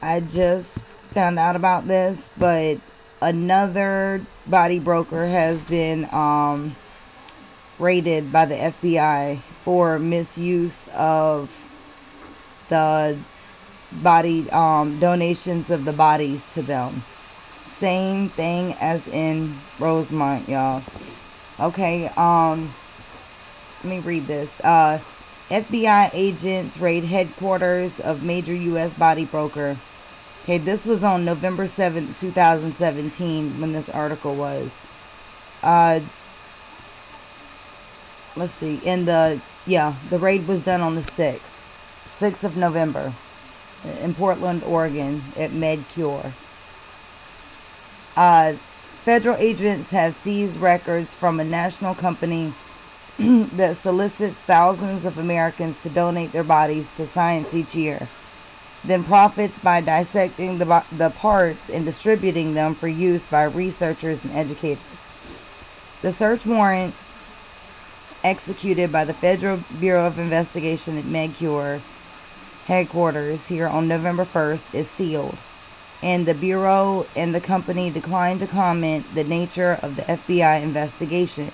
I just found out about this, but another body broker has been raided by the FBI for misuse of the body donations of the bodies to them. Same thing as in Rosemont, y'all. Okay, let me read this. FBI agents raid headquarters of major U.S. body broker. Okay, this was on November 7th, 2017 when this article was. Let's see. The raid was done on the 6th of November in Portland, Oregon at MedCure. Federal agents have seized records from a national company that solicits thousands of Americans to donate their bodies to science each year, then profits by dissecting the parts and distributing them for use by researchers and educators. The search warrant executed by the Federal Bureau of Investigation at MedCure headquarters here on November 1st is sealed, and the Bureau and the company declined to comment the nature of the FBI investigation.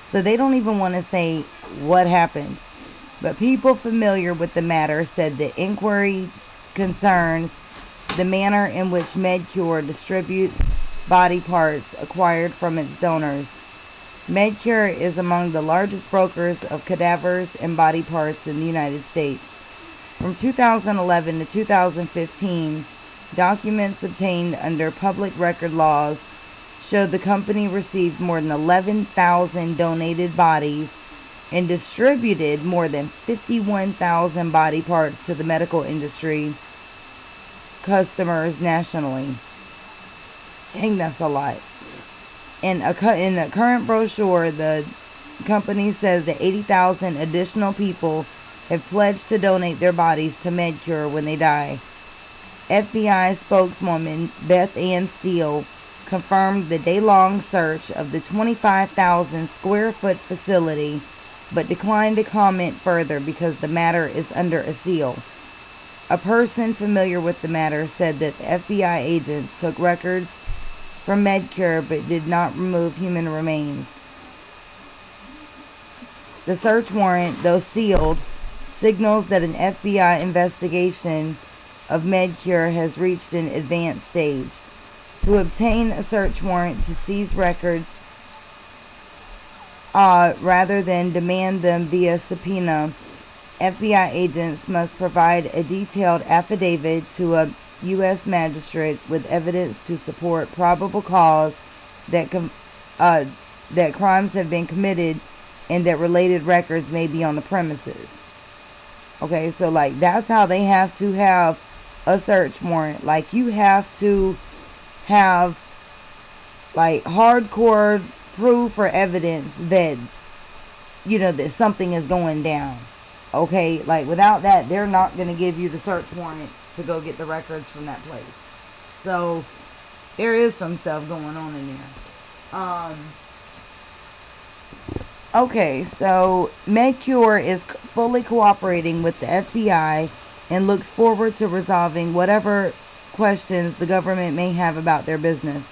So they don't even want to say what happened. But people familiar with the matter said the inquiry concerns the manner in which MedCure distributes body parts acquired from its donors. MedCure is among the largest brokers of cadavers and body parts in the United States. From 2011 to 2015, documents obtained under public record laws showed the company received more than 11,000 donated bodies and distributed more than 51,000 body parts to the medical industry customers nationally. Dang, that's a lot. In the current brochure, the company says that 80,000 additional people have pledged to donate their bodies to MedCure when they die. FBI spokeswoman Beth Ann Steele confirmed the day-long search of the 25,000 square foot facility, but declined to comment further because the matter is under a seal. A person familiar with the matter said that the FBI agents took records from MedCure but did not remove human remains. The search warrant, though sealed, signals that an FBI investigation of MedCure has reached an advanced stage. To obtain a search warrant to seize records rather than demand them via subpoena, FBI agents must provide a detailed affidavit to a U.S. magistrate with evidence to support probable cause that crimes have been committed and that related records may be on the premises. Okay, so like that's how they have to have a search warrant. Like you have to have like hardcore proof or evidence that that something is going down. Okay, like without that, they're not going to give you the search warrant to go get the records from that place. So there is some stuff going on in there. Okay, so MedCure is fully cooperating with the FBI and looks forward to resolving whatever questions the government may have about their business.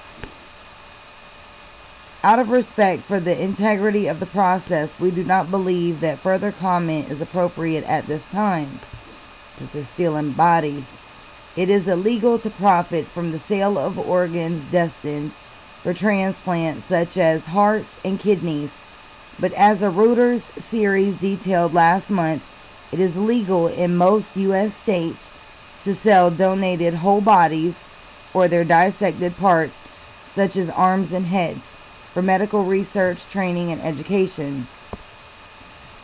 Out of respect for the integrity of the process, we do not believe that further comment is appropriate at this time, because they're stealing bodies. It is illegal to profit from the sale of organs destined for transplant, such as hearts and kidneys. But as a Reuters series detailed last month, it is legal in most U.S. states to sell donated whole bodies or their dissected parts, such as arms and heads, for medical research, training, and education.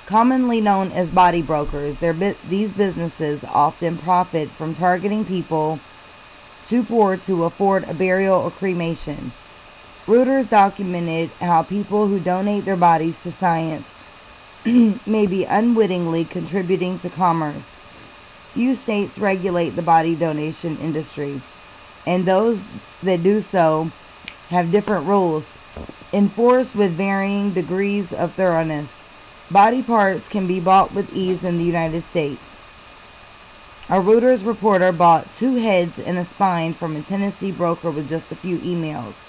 Commonly known as body brokers, these businesses often profit from targeting people too poor to afford a burial or cremation. Reuters documented how people who donate their bodies to science may be unwittingly contributing to commerce. Few states regulate the body donation industry, and those that do so have different rules, enforced with varying degrees of thoroughness. Body parts can be bought with ease in the United States. A Reuters reporter bought 2 heads and a spine from a Tennessee broker with just a few emails.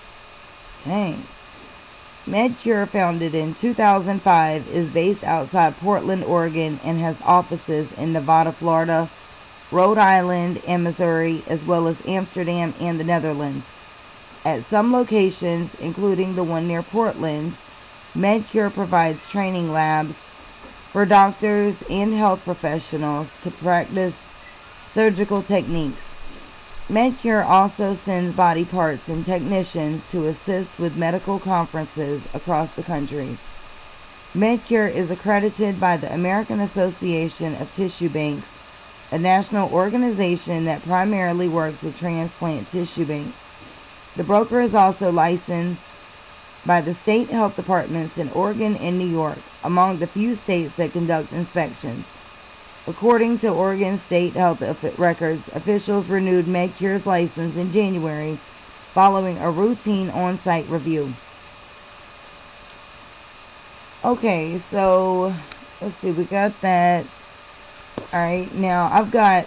Dang. MedCure, founded in 2005, is based outside Portland, Oregon, and has offices in Nevada, Florida, Rhode Island, and Missouri, as well as Amsterdam and the Netherlands. At some locations, including the one near Portland, MedCure provides training labs for doctors and health professionals to practice surgical techniques. MedCure also sends body parts and technicians to assist with medical conferences across the country. MedCure is accredited by the American Association of Tissue Banks, a national organization that primarily works with transplant tissue banks. The broker is also licensed by the state health departments in Oregon and New York, among the few states that conduct inspections. According to Oregon State Health Records, officials renewed MedCure's license in January following a routine on-site review. Okay, so let's see, we got that. Alright, now I've got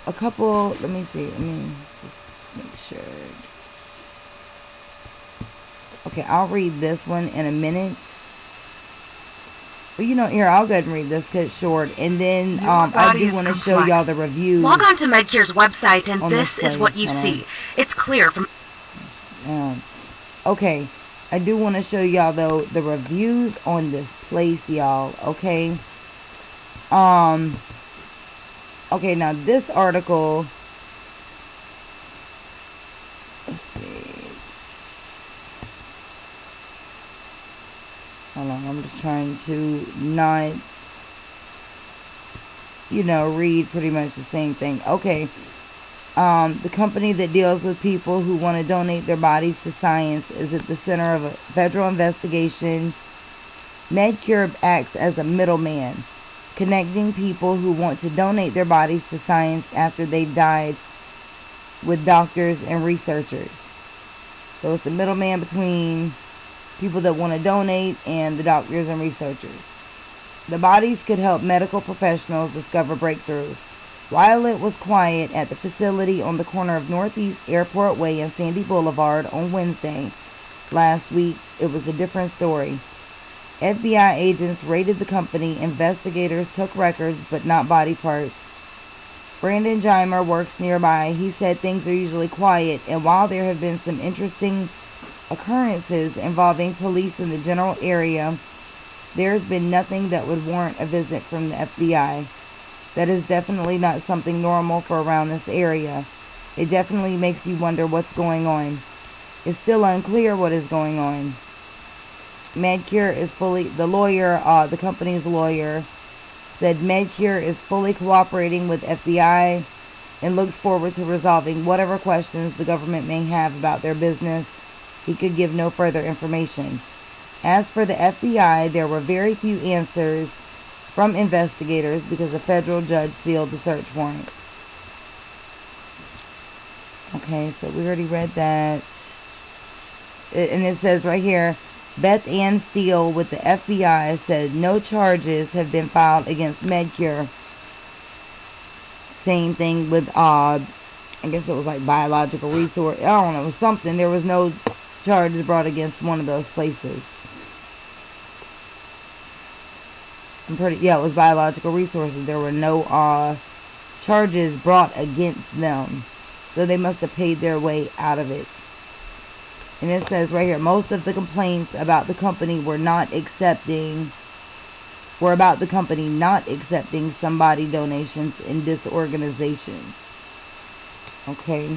a couple, let me see, let me just make sure. Okay, I'll read this one in a minute. Well, you know, here, I'll go ahead and read this because it's short. And then I do want to show y'all the reviews. Log on to MedCure's website, and this is what you see. It's clear from... Okay, I do want to show y'all, though, the reviews on this place, y'all. Okay. Okay, now this article... Let's see. Hold on, I'm just trying to not, you know, read pretty much the same thing. Okay. The company that deals with people who want to donate their bodies to science is at the center of a federal investigation. MedCure acts as a middleman, connecting people who want to donate their bodies to science after they've died with doctors and researchers. So it's the middleman between people that want to donate and the doctors and researchers. The bodies could help medical professionals discover breakthroughs. While it was quiet at the facility on the corner of Northeast Airport Way and Sandy Boulevard on Wednesday last week, it was a different story. FBI agents raided the company. Investigators took records, but not body parts. Brandon Jimer works nearby. He said things are usually quiet, and while there have been some interesting occurrences involving police in the general area, there has been nothing that would warrant a visit from the FBI. That is definitely not something normal for around this area. It definitely makes you wonder what's going on. It's still unclear what is going on. MedCure is the company's lawyer said MedCure is fully cooperating with FBI and looks forward to resolving whatever questions the government may have about their business. He could give no further information. As for the FBI, there were very few answers from investigators because a federal judge sealed the search warrant. Okay, so we already read that. And it says right here, Beth Ann Steele with the FBI said no charges have been filed against MedCure. Same thing with, I guess it was like biological resource. I don't know, it was something. There was no charges brought against one of those places. It was biological resources. There were no charges brought against them. So they must have paid their way out of it. And it says right here, most of the complaints about the company were about the company not accepting some body donations in this organization. Okay.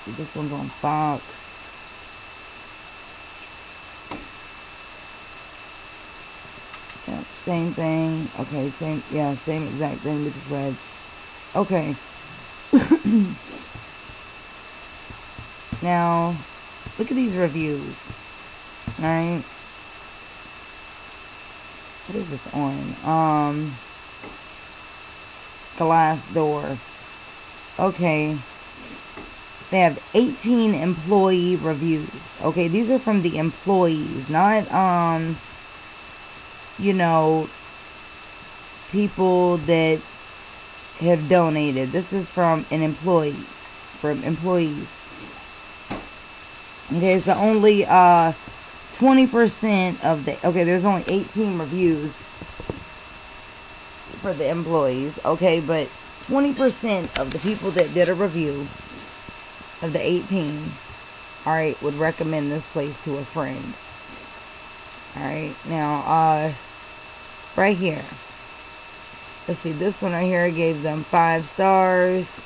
See, this one's on Fox. Yep, same thing. Okay, same exact thing we just read. Okay. Now, look at these reviews. Alright. What is this on? Glassdoor. Okay. They have 18 employee reviews. Okay, these are from the employees, not you know, people that have donated. This is from an employee, from employees. Okay, so only 20% of the, okay, there's only 18 reviews for the employees, okay, but 20% of the people that did a review of the 18, all right, would recommend this place to a friend. All right, now, right here, let's see, this one right here, I gave them 5 stars.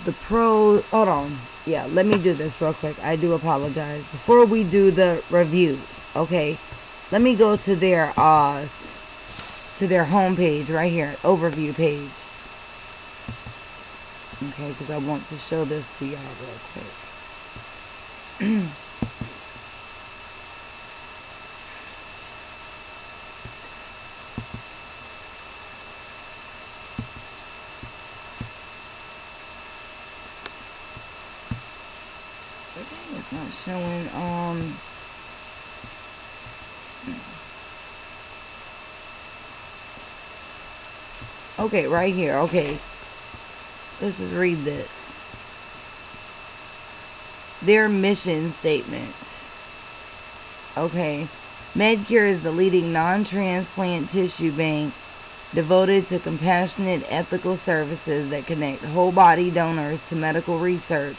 The pro, hold on. Yeah, let me do this real quick. I do apologize. Before we do the reviews, okay, let me go to their homepage right here, overview page. Okay, because I want to show this to y'all real quick. It's not showing okay, right here. Okay, let's just read this. Their mission statement. Okay, MedCure is the leading non-transplant tissue bank devoted to compassionate, ethical services that connect whole body donors to medical research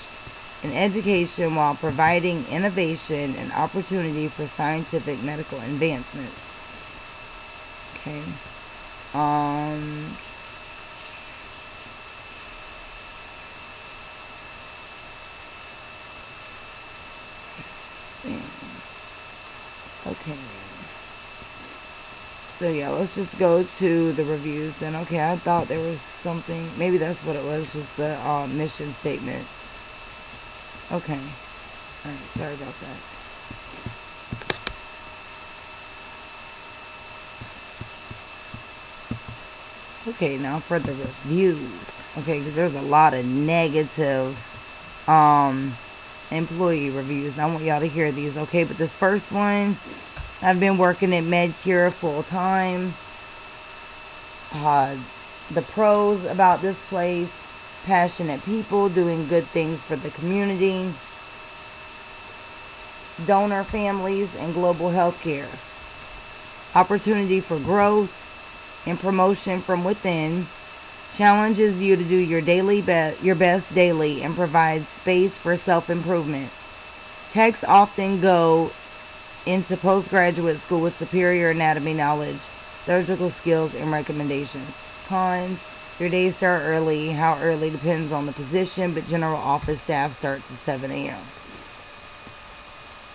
and education while providing innovation and opportunity for scientific medical advancements. Okay. Okay. So yeah, let's just go to the reviews then. Okay, I thought there was something, maybe that's what it was, just the mission statement. Okay. Alright, sorry about that. Okay, now for the reviews. Okay, because there's a lot of negative employee reviews. And I want y'all to hear these, okay? But this first one, I've been working at MedCure full time. The pros about this place: passionate people doing good things for the community, donor families, and global healthcare. Opportunity for growth and promotion from within. Challenges you to do your best daily and provides space for self-improvement. Techs often go into postgraduate school with superior anatomy knowledge, surgical skills, and recommendations. Cons: your days start early. How early depends on the position, but general office staff starts at 7 a.m.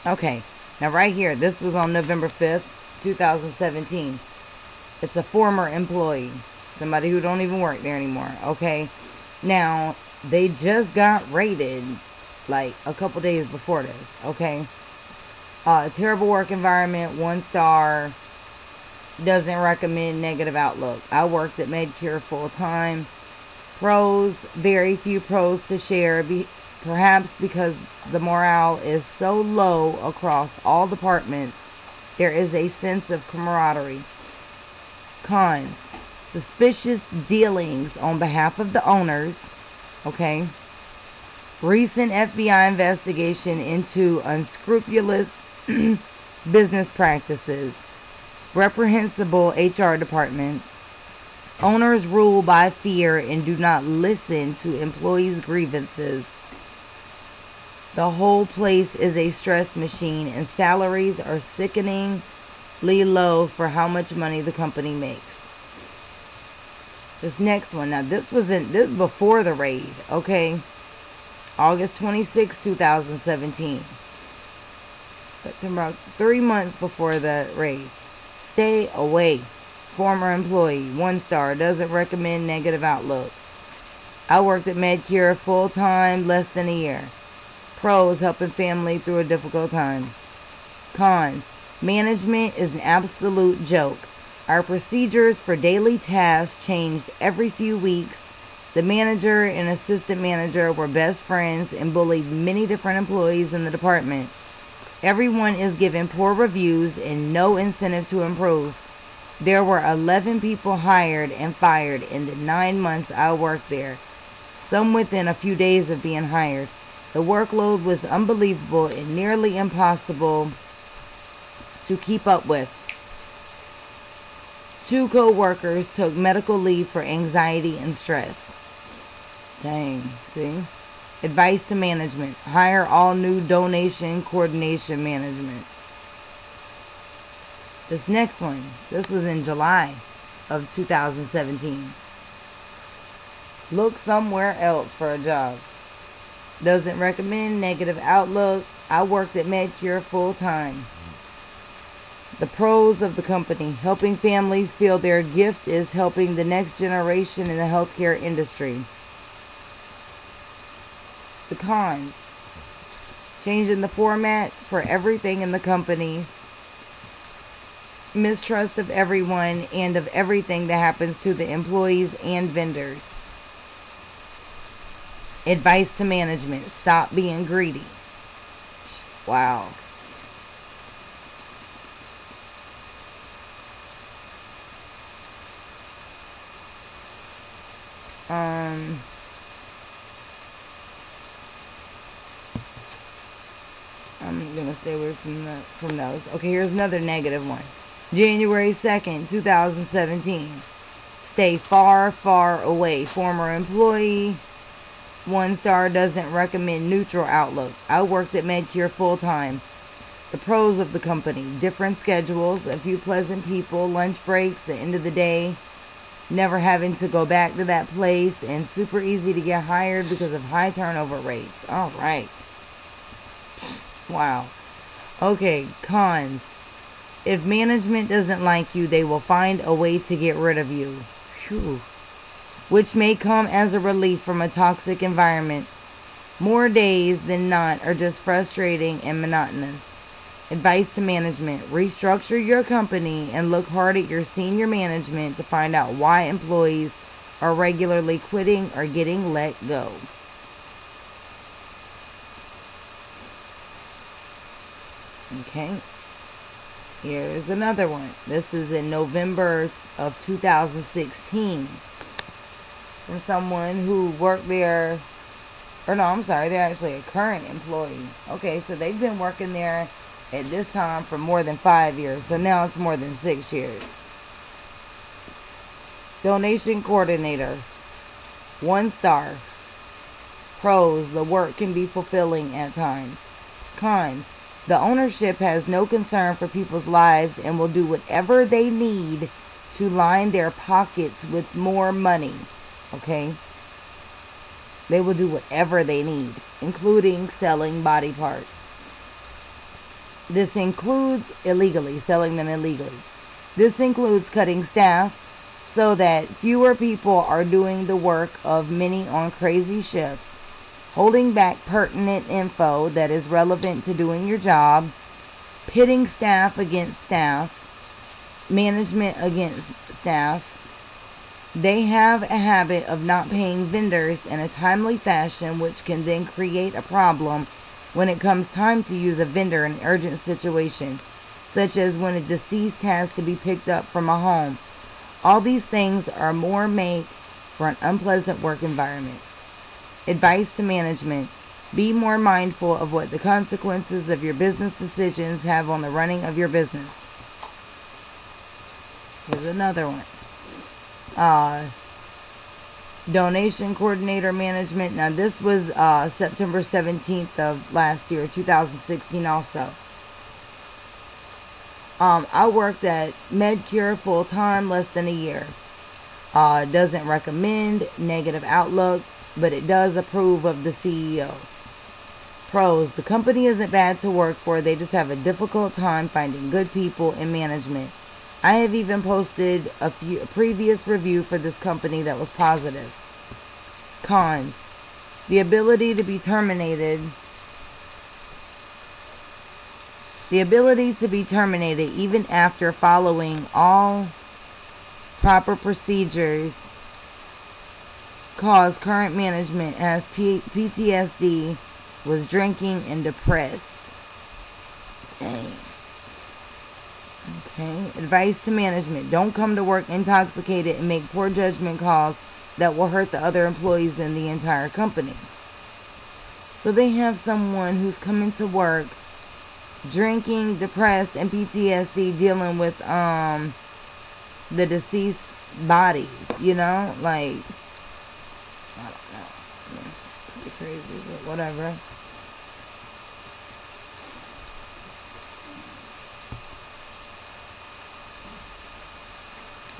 Okay, now right here, this was on November 5th, 2017. It's a former employee, somebody who don't even work there anymore, okay? Now, they just got rated like a couple days before this, okay? Terrible work environment, 1 star, doesn't recommend, negative outlook. I worked at MedCure full time. Pros: very few pros to share, perhaps because the morale is so low across all departments. There is a sense of camaraderie. Cons: suspicious dealings on behalf of the owners, okay? Recent FBI investigation into unscrupulous business practices. Reprehensible HR department. Owners rule by fear and do not listen to employees' grievances. The whole place is a stress machine, and salaries are sickeningly low for how much money the company makes. This next one, now this is before the raid, okay? August 26, 2017. September, 3 months before the raid. Stay away. Former employee, 1 star, doesn't recommend, negative outlook. I worked at MedCure full time, less than a year. Pros: helping family through a difficult time. Cons: management is an absolute joke. Our procedures for daily tasks changed every few weeks. The manager and assistant manager were best friends and bullied many different employees in the department. Everyone is given poor reviews and no incentive to improve. There were 11 people hired and fired in the 9 months I worked there, some within a few days of being hired. The workload was unbelievable and nearly impossible to keep up with. 2 co-workers took medical leave for anxiety and stress. Dang, see? Advice to management. Hire all new donation coordination management. This next one, this was in July of 2017. Look somewhere else for a job. Doesn't recommend, negative outlook. I worked at MedCure full time. The pros of the company. Helping families feel their gift is helping the next generation in the healthcare industry. The cons. Changing the format for everything in the company. Mistrust of everyone and of everything that happens to the employees and vendors. Advice to management. Stop being greedy. Wow. I'm going to stay away from those. Okay, here's another negative one. January 2nd, 2017. Stay far, far away. Former employee. 1 star, doesn't recommend, neutral outlook. I worked at MedCure full time. The pros of the company. Different schedules. A few pleasant people. Lunch breaks. The end of the day. Never having to go back to that place. And super easy to get hired because of high turnover rates. All right. Wow. Okay, cons. If management doesn't like you, they will find a way to get rid of you. Phew. Which may come as a relief from a toxic environment. More days than not are just frustrating and monotonous. Advice to management. Restructure your company and look hard at your senior management to find out why employees are regularly quitting or getting let go. Okay. Here's another one. This is in November of 2016. From someone who worked there. Or no, I'm sorry. They're actually a current employee. Okay, so they've been working there at this time for more than 5 years. So now it's more than 6 years. Donation coordinator. 1 star. Pros. The work can be fulfilling at times. Cons. The ownership has no concern for people's lives and will do whatever they need to line their pockets with more money. Okay? They will do whatever they need, including selling body parts. This includes selling them illegally. This includes cutting staff so that fewer people are doing the work of many on crazy shifts. Holding back pertinent info that is relevant to doing your job, pitting staff against staff, management against staff. They have a habit of not paying vendors in a timely fashion, which can then create a problem when it comes time to use a vendor in an urgent situation, such as when a deceased has to be picked up from a home. All these things are more make for an unpleasant work environment. Advice to management. Be more mindful of what the consequences of your business decisions have on the running of your business. Here's another one. Donation coordinator management. Now this was September 17th of last year, 2016 also. I worked at MedCure full time, less than a year. Doesn't recommend, negative outlook, but it does approve of the CEO. Pros. The company isn't bad to work for. They just have a difficult time finding good people in management. I have even posted a previous review for this company that was positive. Cons. The ability to be terminated. The ability to be terminated even after following all proper procedures cause current management has PTSD, was drinking and depressed. Okay. Advice to management. Don't come to work intoxicated and make poor judgment calls that will hurt the other employees in the entire company. So they have someone who's coming to work drinking, depressed, and PTSD, dealing with the deceased bodies, you know? Like, I don't know. It's pretty crazy, but whatever.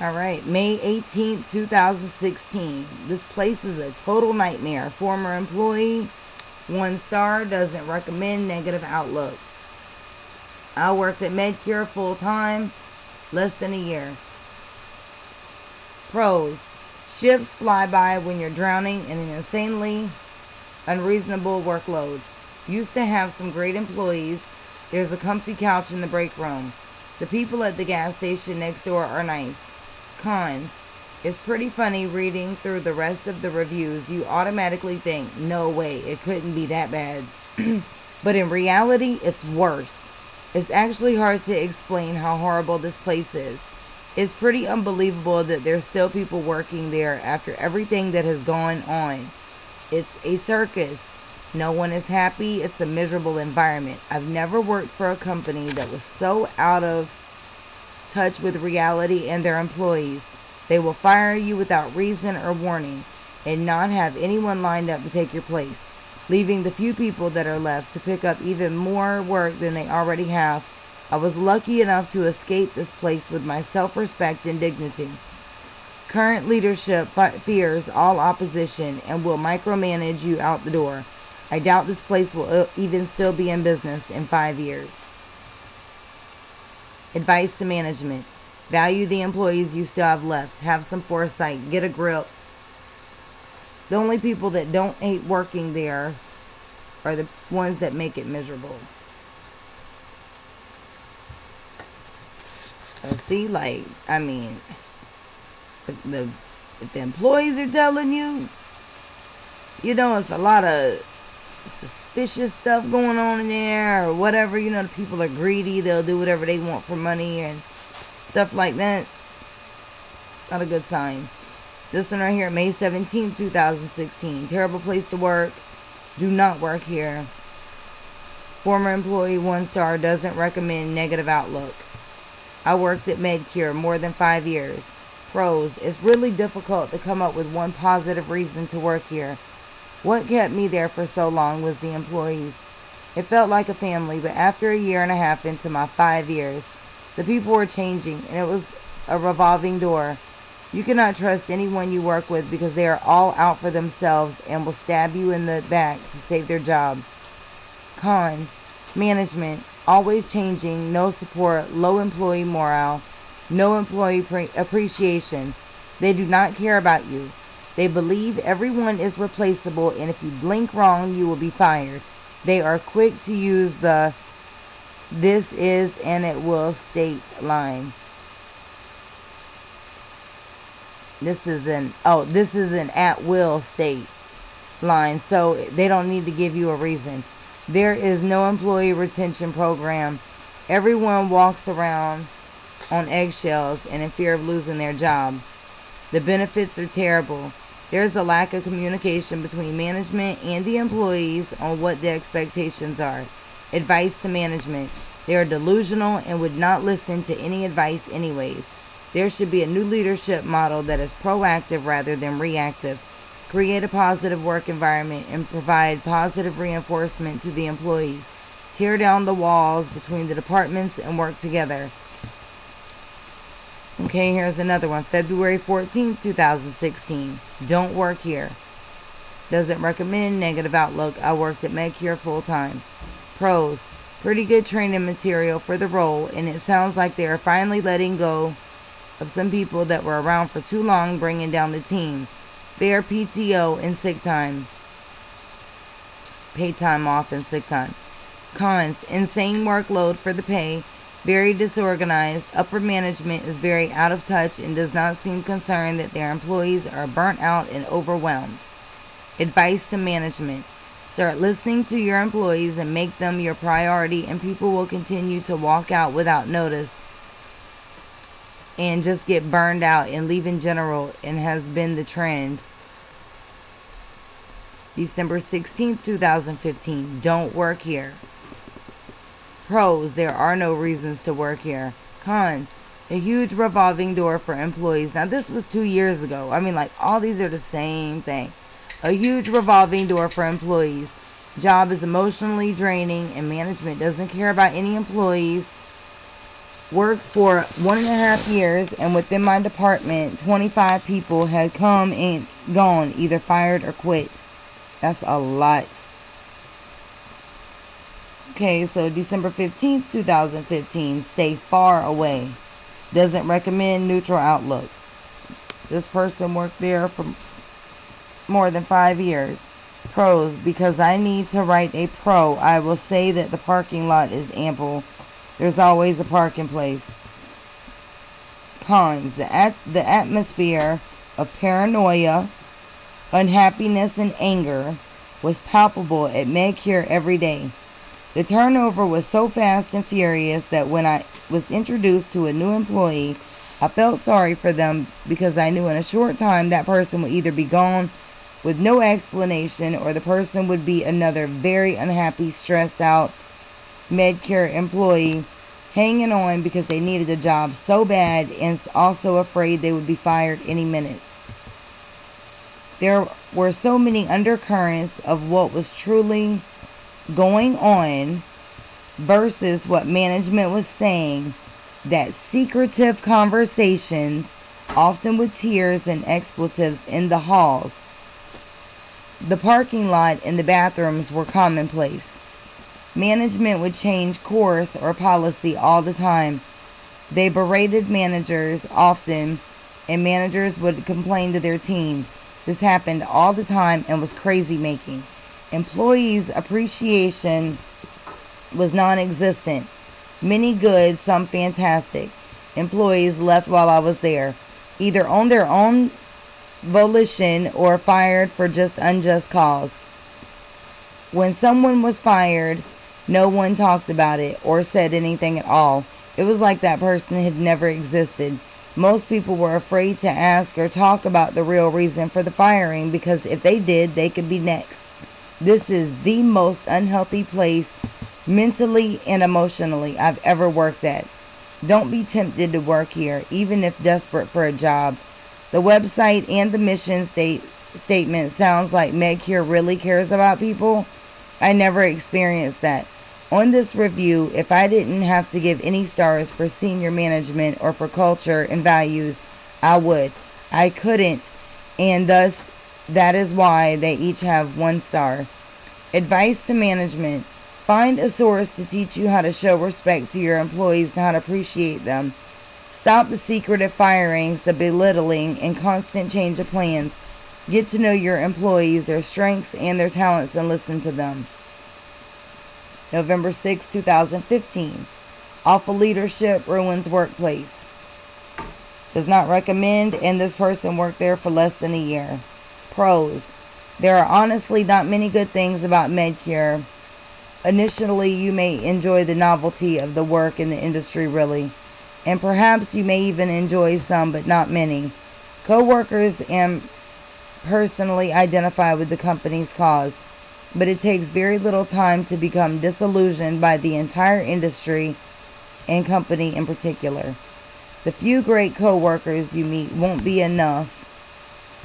Alright, May 18th, 2016. This place is a total nightmare. Former employee, 1 star, doesn't recommend, negative outlook. I worked at MedCure full-time, less than a year. Pros, shifts fly by when you're drowning in an insanely unreasonable workload. Used to have some great employees. There's a comfy couch in the break room. The people at the gas station next door are nice. Cons, it's pretty funny reading through the rest of the reviews. You automatically think, no way, it couldn't be that bad. But in reality, it's worse. It's actually hard to explain how horrible this place is. It's pretty unbelievable that there's still people working there after everything that has gone on. It's a circus. No one is happy. It's a miserable environment. I've never worked for a company that was so out of touch with reality and their employees. They will fire you without reason or warning and not have anyone lined up to take your place, leaving the few people that are left to pick up even more work than they already have. I was lucky enough to escape this place with my self-respect and dignity. Current leadership fears all opposition and will micromanage you out the door. I doubt this place will even still be in business in 5 years. Advice to management. Value the employees you still have left. Have some foresight. Get a grip. The only people that don't hate working there are the ones that make it miserable. So see, like, I mean, if the employees are telling you, you know, it's a lot of suspicious stuff going on in there or whatever. You know, the people are greedy. They'll do whatever they want for money and stuff like that. It's not a good sign. This one right here, May 17th, 2016. Terrible place to work. Do not work here. Former employee, 1 star, doesn't recommend, negative outlook. I worked at MedCure more than 5 years. Pros, it's really difficult to come up with one positive reason to work here. What kept me there for so long was the employees. It felt like a family, but after a year and a half into my 5 years, the people were changing, and it was a revolving door. You cannot trust anyone you work with because they are all out for themselves and will stab you in the back to save their job. Cons, management, always changing, no support, low employee morale, no employee appreciation. They do not care about you. They believe everyone is replaceable, and if you blink wrong, you will be fired. They are quick to use the "this is and it will" state line. This is an at-will state line, so they don't need to give you a reason. There is no employee retention program. Everyone walks around on eggshells and in fear of losing their job. The benefits are terrible. There's a lack of communication between management and the employees on what the expectations are. Advice to management. They are delusional and would not listen to any advice anyways. There should be a new leadership model that is proactive rather than reactive. Create a positive work environment and provide positive reinforcement to the employees. Tear down the walls between the departments and work together. Okay, here's another one. February 14th, 2016. Don't work here. Doesn't recommend, negative outlook. I worked at MedCure full-time. Pros. Pretty good training material for the role, and it sounds like they are finally letting go of some people that were around for too long, bringing down the team. Fair PTO and sick time. Paid time off and sick time. Cons. Insane workload for the pay. Very disorganized. Upper management is very out of touch and does not seem concerned that their employees are burnt out and overwhelmed. Advice to management. Start listening to your employees and make them your priority, and people will continue to walk out without notice and just get burned out and leave in general, and has been the trend. December 16th, 2015. Don't work here. Pros: there are no reasons to work here. Cons: a huge revolving door for employees. Now, this was 2 years ago. I mean, like, all these are the same thing. A huge revolving door for employees. Job is emotionally draining, and management doesn't care about any employees. Worked for 1.5 years, and within my department, 25 people had come and gone, either fired or quit. That's a lot. Okay, so December 15th, 2015. Stay far away. Doesn't recommend. Neutral outlook. This person worked there for more than 5 years. Pros: because I need to write a pro, I will say that the parking lot is ample. There's always a parking place. Cons: the atmosphere of paranoia, unhappiness, and anger was palpable at Medcure every day. The turnover was so fast and furious that when I was introduced to a new employee, I felt sorry for them, because I knew in a short time that person would either be gone with no explanation, or the person would be another very unhappy, stressed out Medcure employee hanging on because they needed a job so bad, and also afraid they would be fired any minute. There were so many undercurrents of what was truly going on versus what management was saying, that secretive conversations, often with tears and expletives in the halls, the parking lot, and the bathrooms were commonplace. Management would change course or policy all the time. They berated managers often, and managers would complain to their team. This happened all the time and was crazy making. Employees' appreciation was non-existent. Many good, some fantastic. Employees left while I was there, either on their own volition or fired for just unjust cause. When someone was fired, no one talked about it or said anything at all. It was like that person had never existed. Most people were afraid to ask or talk about the real reason for the firing, because if they did, they could be next. This is the most unhealthy place, mentally and emotionally, I've ever worked at. Don't be tempted to work here, even if desperate for a job. The website and the mission statement sounds like Medcure really cares about people. I never experienced that. On this review, if I didn't have to give any stars for senior management or for culture and values, I would. I couldn't, and thus that is why they each have 1 star. Advice to management: find a source to teach you how to show respect to your employees and how to appreciate them. Stop the secretive firings, the belittling, and constant change of plans. Get to know your employees, their strengths and their talents, and listen to them. November 6, 2015. Awful leadership ruins workplace. Does not recommend, and this person worked there for less than a year. Pros: there are honestly not many good things about Medcure. Initially, you may enjoy the novelty of the work in the industry, really. And perhaps you may even enjoy some, but not many. Co-workers and personally identify with the company's cause, but it takes very little time to become disillusioned by the entire industry and company in particular. The few great co-workers you meet won't be enough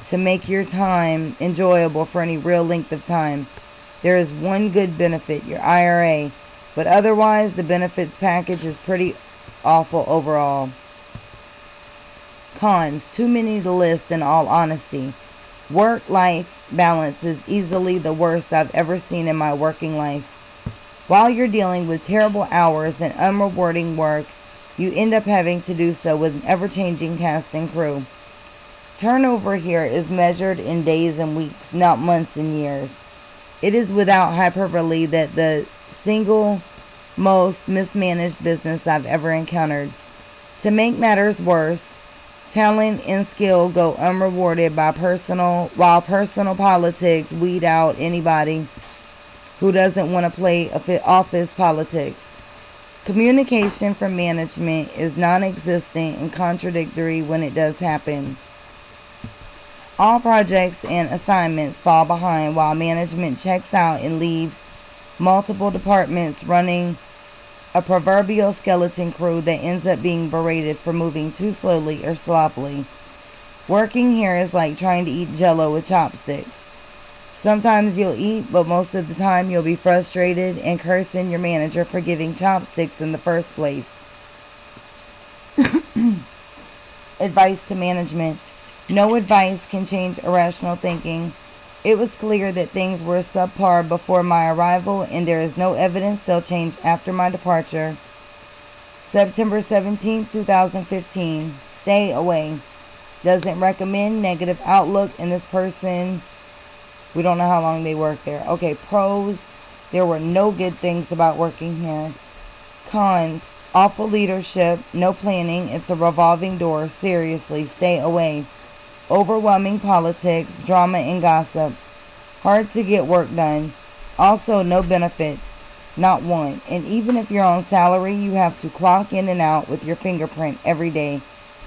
to make your time enjoyable for any real length of time. There is one good benefit, your IRA, but otherwise the benefits package is pretty awful overall. Cons: too many to list in all honesty. Work-life balance is easily the worst I've ever seen in my working life. While you're dealing with terrible hours and unrewarding work, you end up having to do so with an ever-changing cast and crew. Turnover here is measured in days and weeks, not months and years. It is without hyperbole that the single most mismanaged business I've ever encountered. To make matters worse, talent and skill go unrewarded while personal politics weed out anybody who doesn't want to play office politics. Communication from management is non-existent and contradictory when it does happen. All projects and assignments fall behind while management checks out and leaves multiple departments running a proverbial skeleton crew that ends up being berated for moving too slowly or sloppily. Working here is like trying to eat Jell-O with chopsticks. Sometimes you'll eat, but most of the time you'll be frustrated and cursing your manager for giving chopsticks in the first place. Advice to management. No advice can change irrational thinking. It was clear that things were subpar before my arrival, and there is no evidence they'll change after my departure. September 17, 2015. Stay away. Doesn't recommend. Negative outlook. And this person, we don't know how long they worked there. Okay, pros. There were no good things about working here. Cons. Awful leadership. No planning. It's a revolving door. Seriously, stay away. Overwhelming politics, drama, and gossip. Hard to get work done. Also, no benefits. Not one. And even if you're on salary, you have to clock in and out with your fingerprint every day.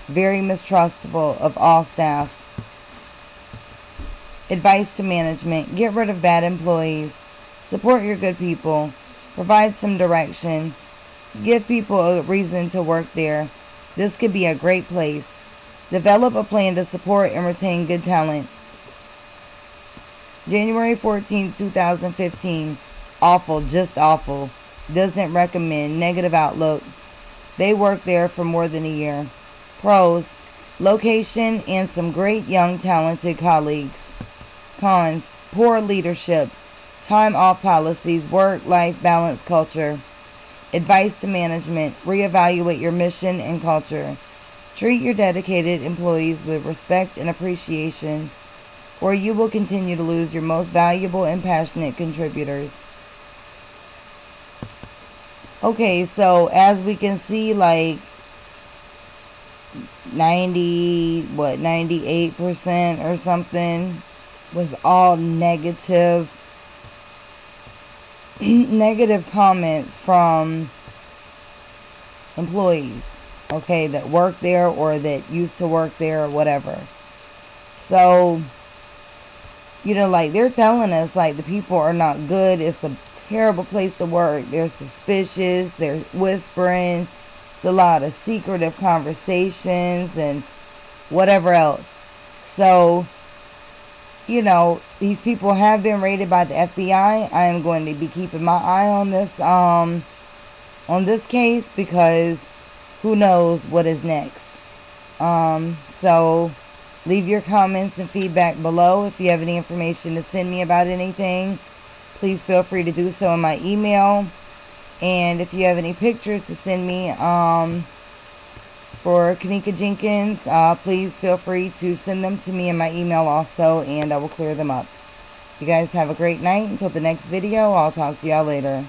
Very mistrustful of all staff. Advice to management. Get rid of bad employees. Support your good people. Provide some direction. Give people a reason to work there. This could be a great place. Develop a plan to support and retain good talent. January 14, 2015. Awful, just awful. Doesn't recommend. Negative outlook. They worked there for more than a year. Pros. Location and some great young talented colleagues. Cons. Poor leadership. Time off policies. Work-life balance culture. Advice to management. Reevaluate your mission and culture. Treat your dedicated employees with respect and appreciation, or you will continue to lose your most valuable and passionate contributors. Okay, so as we can see, like 98% or something was all negative comments from employees. Okay, that work there or that used to work there or whatever. So, you know, like they're telling us like the people are not good. It's a terrible place to work. They're suspicious. They're whispering. It's a lot of secretive conversations and whatever else. So, you know, these people have been raided by the FBI. I am going to be keeping my eye on this case because who knows what is next. So leave your comments and feedback below. If you have any information to send me about anything, please feel free to do so in my email. And if you have any pictures to send me for Kenneka Jenkins, please feel free to send them to me in my email also, and I will clear them up. You guys have a great night. Until the next video, I'll talk to y'all later.